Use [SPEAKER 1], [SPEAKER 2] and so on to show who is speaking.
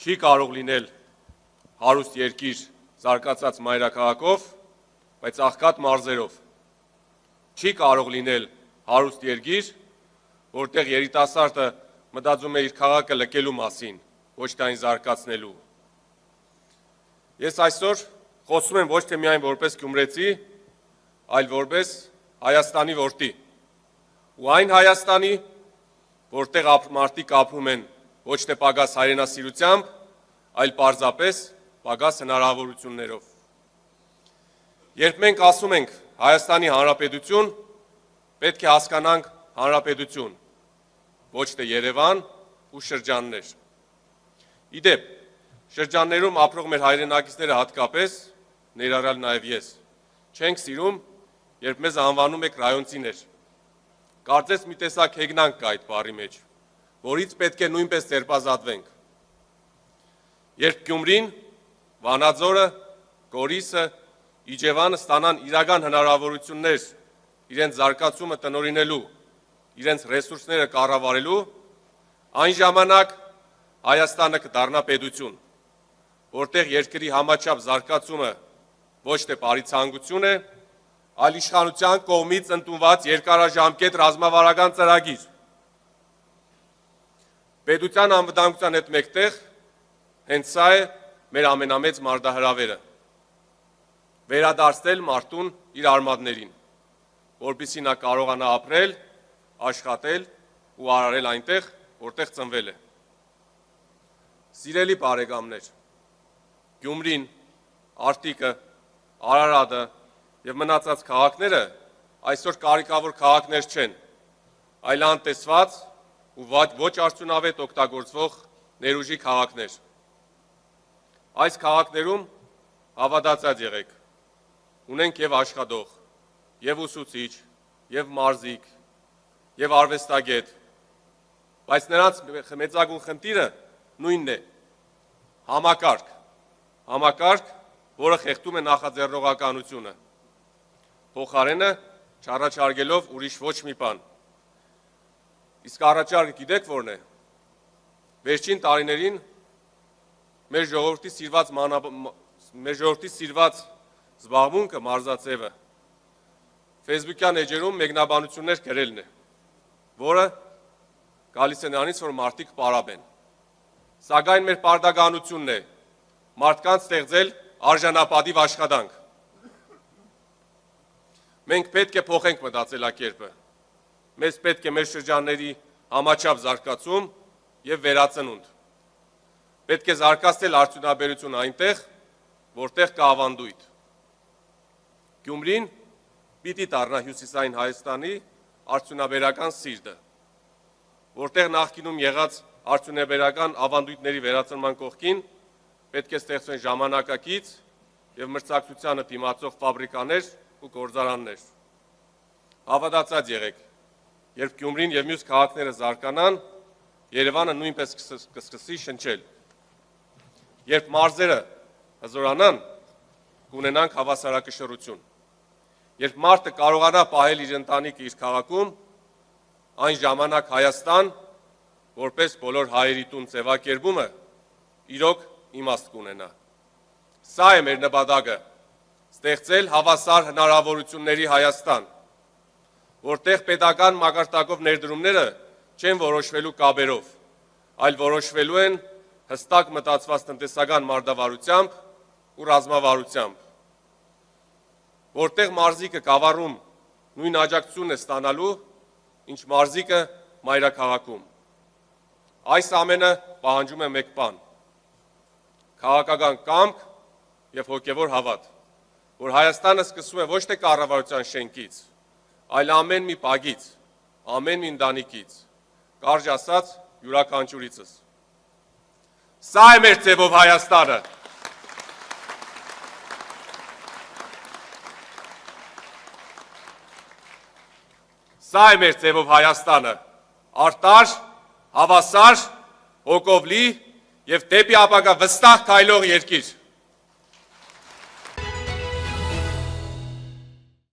[SPEAKER 1] Չի կարող լինել հարուստ երկիր զարգացած մայրաքաղաքով, բայց աղքատ մարզերով։ Չի կարող լինել հարուստ երկիր, որտեղ երիտասարդը մտածում է իր քաղաքը լքելու մասին, ոչ թե այն զարգացնելու։ Ես այսօր խոսում եմ ոչ թե միայն որպես գյումրեցի, այլ որպես Հայաստանի որդի։ Ու այն Հայաստանի, որտեղ մարդիկ ապրում են ոչ թե պակաս հայրենասիրությամբ, այլ պարզապես պակաս հնարավորություններով։ Երբ մենք ասում ենք Հայաստանի Հանրապետություն, պետք է հասկանանք Հանրապետություն, ոչ թե Երևան ու շրջաններ։ Իդեպ, շրջաններում ապրող մեր հայրենակիցները հատկապես, ներառյալ նաև ես, չենք սիրում, երբ մեզ անվանում եք ռայոնցիներ։ Կարծես մի տեսակ հեգնանք կա այդ բառի մեջ, որից պետք է նույնպես ձերբազատվենք։ Երբ Գյումրին, Վանաձորը, Գորիսը, Իջևանը ստանան իրական հնարավորություններ իրենց զարգացումը տնօրինելու, իրենց ռեսուրսները կառավարելու, այն ժամանակ Հայաստանը կդառնա պետություն, որտեղ երկրի համաչափ զարգացումը ոչ թե պարիցանկություն է, այլ իշխանության կողմից ընդունված երկարաժամկետ ռազմավարական ծրագիր։ Պետության անվտանգության հետ մեկտեղ հենց սա է մեր ամենամեծ մարտահրավերը՝ վերադարձնել մարդուն իր արմատներին, որպեսզի նա կարողանա ապրել, աշխատել ու արարել այնտեղ, որտեղ ծնվել է։ Սիրելի բարեկամներ, Գյումրին, Արտիկը, Արարատը և մնացած քաղաքները այսօր կարիքավոր քաղաքներ չեն, այլ անտեսված ու ոչ արդյունավետ օգտագործվող ներուժի քաղաքներ։ Այս քաղաքներում հավատացած եղեք, ունենք և աշխատող, և ուսուցիչ, և մարզիկ, և արվեստագետ, բայց նրանց մեծագույն խնդիրը նույնն է՝ համակարգ, որը խեղդում է նախաձեռնողականությունը, փոխարենը չառաջարկելով ուրիշ ոչ մի բան։ Իսկ առաջարկը գիտեք որն է։ Վերջին տարիներին մեր ժողովրդի սիրված զբաղմունքը մարզաձևը Facebook-յան էջերում մեկնաբանություններ գրելն է, որը գալիս է նրանից, որ մարդիկ պարապ են։ Սակայն մեր պարտականությունն է մարդկանց ստեղծել արժանապատիվ աշխատանք։ Մենք պետք է փոխենք մտածելակերպը։ Մեզ պետք է մեր շրջանների համաչափ զարգացում և վերածնունդ։ Պետք է զարգացնել արդյունաբերությունը այնտեղ, որտեղ կա ավանդույթ։ Գյումրին պիտի դառնա հյուսիսային Հայաստանի արդյունաբերական սիրտը, որտեղ նախկինում եղած արդյունաբերական ավանդույթների վերածնման կողքին պետք է ստեղծվեն ժամանակակից և մրցակցությանը դիմացող ֆաբրիկաներ ու գործարաններ։ Հավատացած եղեք, երբ Գյումրին և մյուս քաղաքները զարգանան, Երևանը նույնպես կսկսի շնչել։ Երբ մարզերը հզորանան, կունենանք հավասարակշռություն։ Երբ մարդը կարողանա պահել իր ընտանիքը իր քաղաքում, այն ժամանակ Հայաստան, որպես բոլոր հայերի տուն ձևակերպումը, իրոք իմաստ կունենա։ Սա է մեր նպատակը՝ ստեղծել հավասար հնարավորությունների Հայաստան, որտեղ պետական մակարդակով ներդրումները չեն որոշվելու կապերով, այլ որոշվելու են հստակ մտածված տնտեսական մարտավարությամբ ու ռազմավարությամբ, որտեղ մարզիկը գավառում նույն աջակցությունն է ստանալու, ինչ մարզիկը մայրաքաղաքում։ Այս ամենը պահանջում է մեկ բան՝ քաղաքական կամք և հոգևոր հավատ, որ Հայաստանը սկսվում է ոչ թե կառավարության շենքից, այլ ամեն մի բակից, ամեն մի ընտանիքից, կարճ ասած յուրաքանչյուրիցս։ Սա է մեր ձևով Հայաստանը։ Սա է մեր ձևով Հայաստանը, արտար, հավասար, հոգով լի և դեպի ապագա վստահ քայլող երկիր։